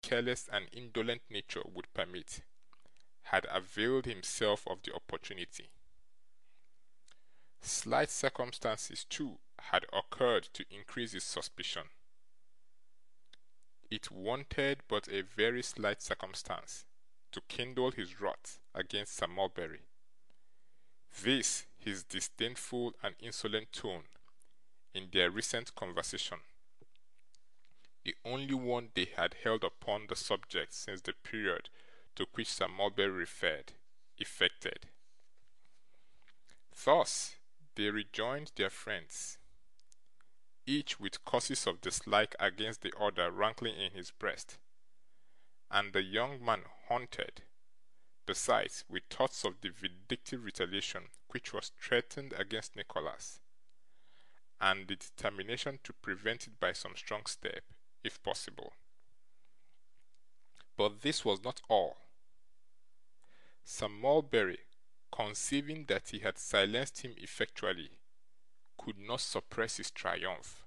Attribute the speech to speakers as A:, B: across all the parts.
A: careless and indolent nature would permit, had availed himself of the opportunity. Slight circumstances, too, had occurred to increase his suspicion. It wanted but a very slight circumstance to kindle his wrath against Sir Mulberry. This, his disdainful and insolent tone in their recent conversation, the only one they had held upon the subject since the period to which Sir Mulberry referred, effected. Thus they rejoined their friends, each with causes of dislike against the other rankling in his breast, and the young man haunted, besides, with thoughts of the vindictive retaliation which was threatened against Nicholas, and the determination to prevent it by some strong step, if possible. But this was not all. Sir Mulberry, conceiving that he had silenced him effectually, could not suppress his triumph,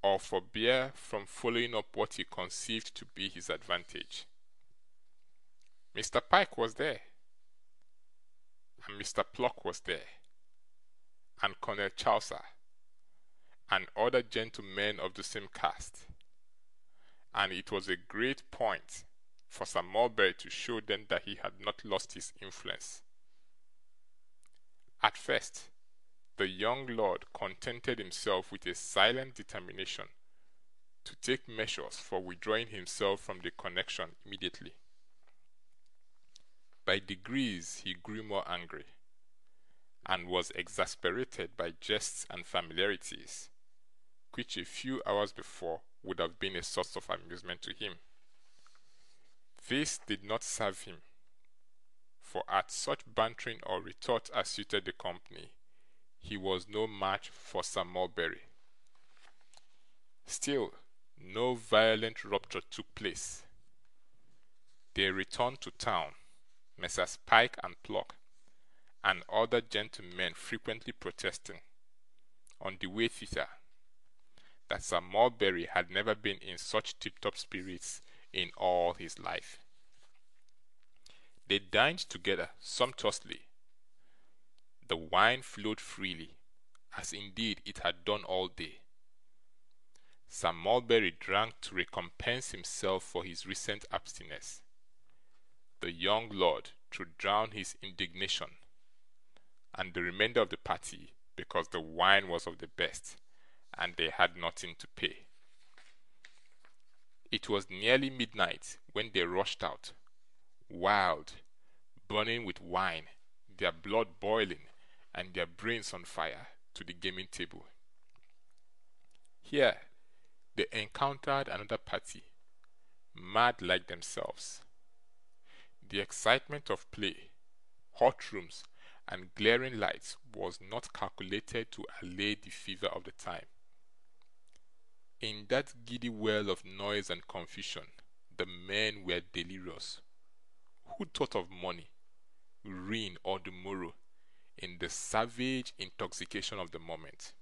A: or forbear from following up what he conceived to be his advantage. Mr. Pyke was there, and Mr. Pluck was there, and Colonel Chaucer, and other gentlemen of the same caste, and it was a great point for Sir Mulberry to show them that he had not lost his influence. At first, the young lord contented himself with a silent determination to take measures for withdrawing himself from the connection immediately. By degrees he grew more angry, and was exasperated by jests and familiarities, which a few hours before would have been a source of amusement to him. This did not serve him, for at such bantering or retort as suited the company, he was no match for Sir Mulberry. Still, no violent rupture took place. They returned to town, Messrs. Pyke and Pluck, and other gentlemen frequently protesting, on the way thither, that Sir Mulberry had never been in such tip-top spirits in all his life. They dined together sumptuously. The wine flowed freely, as indeed it had done all day. Sir Mulberry drank to recompense himself for his recent abstinence. The young lord to drown his indignation, and the remainder of the party because the wine was of the best, and they had nothing to pay. It was nearly midnight when they rushed out, wild, burning with wine, their blood boiling, and their brains on fire, to the gaming table. Here they encountered another party, mad like themselves. The excitement of play, hot rooms, and glaring lights was not calculated to allay the fever of the time. In that giddy whirl of noise and confusion, the men were delirious. Who thought of money, ruin, or the morrow, in the savage intoxication of the moment?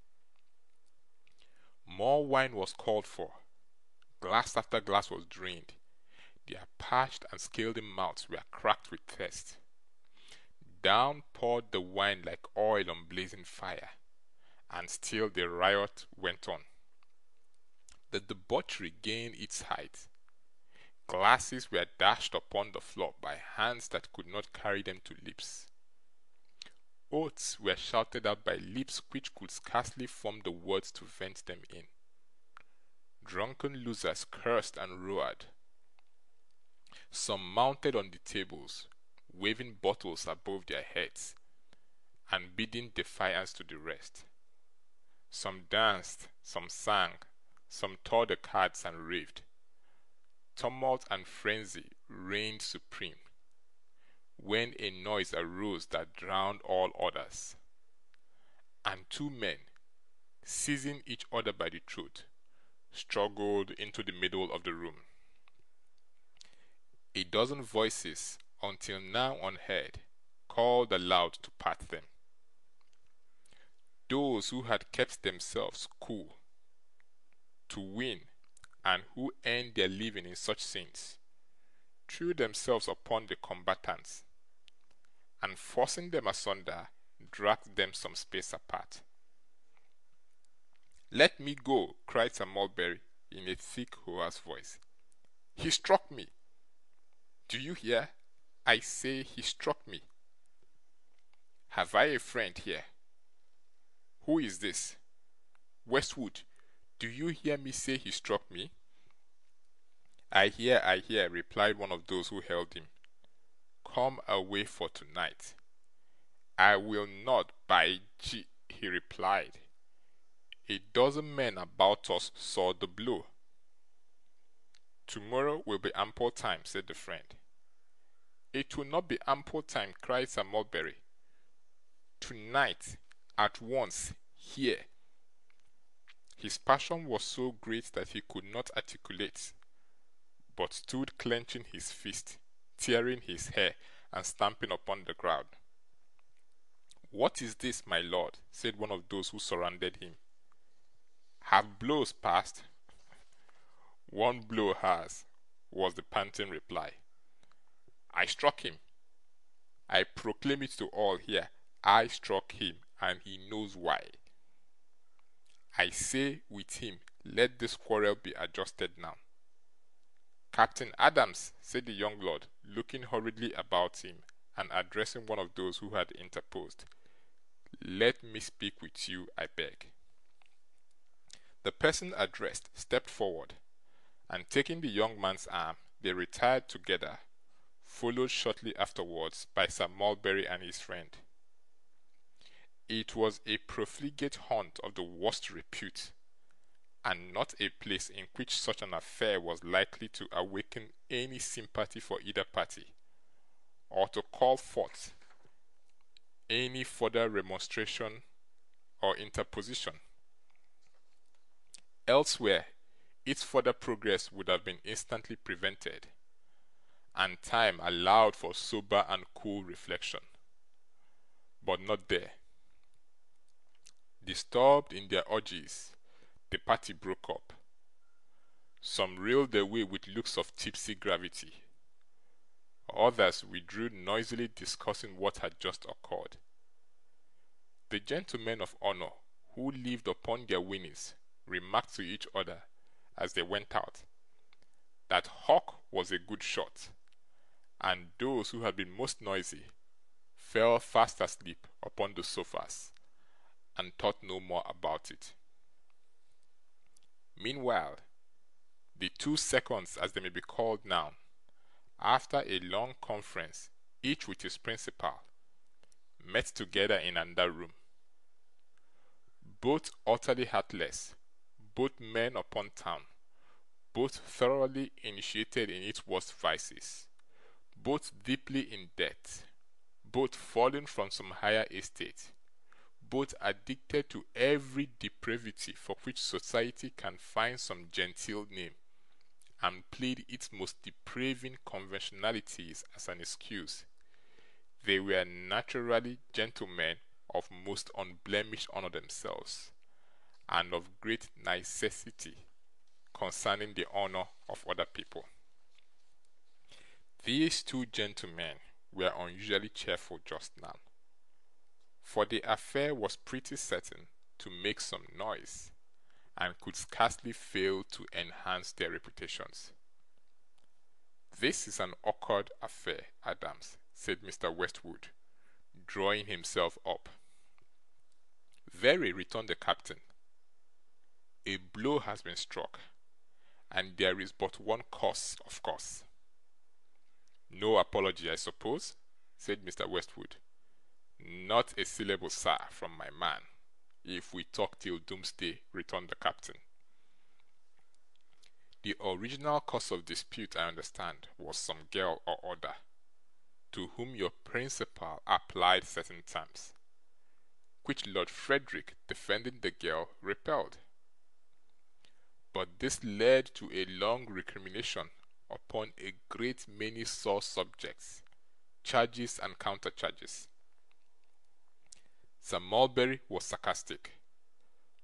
A: More wine was called for, glass after glass was drained, their parched and scalding mouths were cracked with thirst. Down poured the wine like oil on blazing fire, and still the riot went on. The debauchery gained its height. Glasses were dashed upon the floor by hands that could not carry them to lips. Oaths were shouted out by lips which could scarcely form the words to vent them in. Drunken losers cursed and roared. Some mounted on the tables, waving bottles above their heads, and bidding defiance to the rest. Some danced, some sang, some tore the cards and raved. Tumult and frenzy reigned supreme, when a noise arose that drowned all others, and two men, seizing each other by the throat, struggled into the middle of the room. A dozen voices, until now unheard, called aloud to part them. Those who had kept themselves cool, to win, and who earned their living in such scenes, threw themselves upon the combatants, and forcing them asunder, dragged them some space apart. "Let me go," cried Sir Mulberry, in a thick, hoarse voice. "He struck me. Do you hear? I say he struck me. Have I a friend here? Who is this? Westwood, do you hear me say he struck me?" I hear," replied one of those who held him. "Come away for tonight." "I will not, by G," he replied. "A dozen men about us saw the blow." "Tomorrow will be ample time," said the friend. "It will not be ample time," cried Sir Mulberry. "Tonight, at once, here." His passion was so great that he could not articulate, but stood clenching his fist, tearing his hair, and stamping upon the ground. "What is this, my lord?" said one of those who surrounded him. "Have blows passed?" "One blow has," was the panting reply. "I struck him. I proclaim it to all here. I struck him, and he knows why. I say with him, let this quarrel be adjusted now." "Captain Adams," said the young lord, looking hurriedly about him, and addressing one of those who had interposed, "let me speak with you, I beg." The person addressed stepped forward, and taking the young man's arm, they retired together, followed shortly afterwards by Sir Mulberry and his friend. It was a profligate hunt of the worst repute, and not a place in which such an affair was likely to awaken any sympathy for either party, or to call forth any further remonstration or interposition. Elsewhere, its further progress would have been instantly prevented, and time allowed for sober and cool reflection. But not there. Disturbed in their orgies, the party broke up. Some reeled away with looks of tipsy gravity. Others withdrew noisily discussing what had just occurred. The gentlemen of honour, who lived upon their winnings, remarked to each other as they went out, that Hawk was a good shot, and those who had been most noisy fell fast asleep upon the sofas, and thought no more about it. Meanwhile, the two seconds, as they may be called now, after a long conference, each with his principal, met together in another room. Both utterly heartless, both men upon town, both thoroughly initiated in its worst vices, both deeply in debt, both fallen from some higher estate, both addicted to every depravity for which society can find some genteel name, and played its most depraving conventionalities as an excuse. They were naturally gentlemen of most unblemished honour themselves, and of great necessity concerning the honour of other people. These two gentlemen were unusually cheerful just now, for the affair was pretty certain to make some noise, and could scarcely fail to enhance their reputations. "This is an awkward affair, Adams," said Mr. Westwood, drawing himself up. "Very," returned the captain. "A blow has been struck, and there is but one cause, of course." "No apology, I suppose?" said Mr. Westwood. "Not a syllable, sir, from my man, if we talk till doomsday," returned the captain. "The original cause of dispute, I understand, was some girl or other, to whom your principal applied certain terms, which Lord Frederick, defending the girl, repelled. But this led to a long recrimination upon a great many sore subjects, charges and countercharges. Sir Mulberry was sarcastic,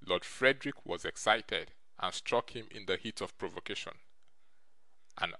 A: Lord Frederick was excited, and struck him in the heat of provocation, and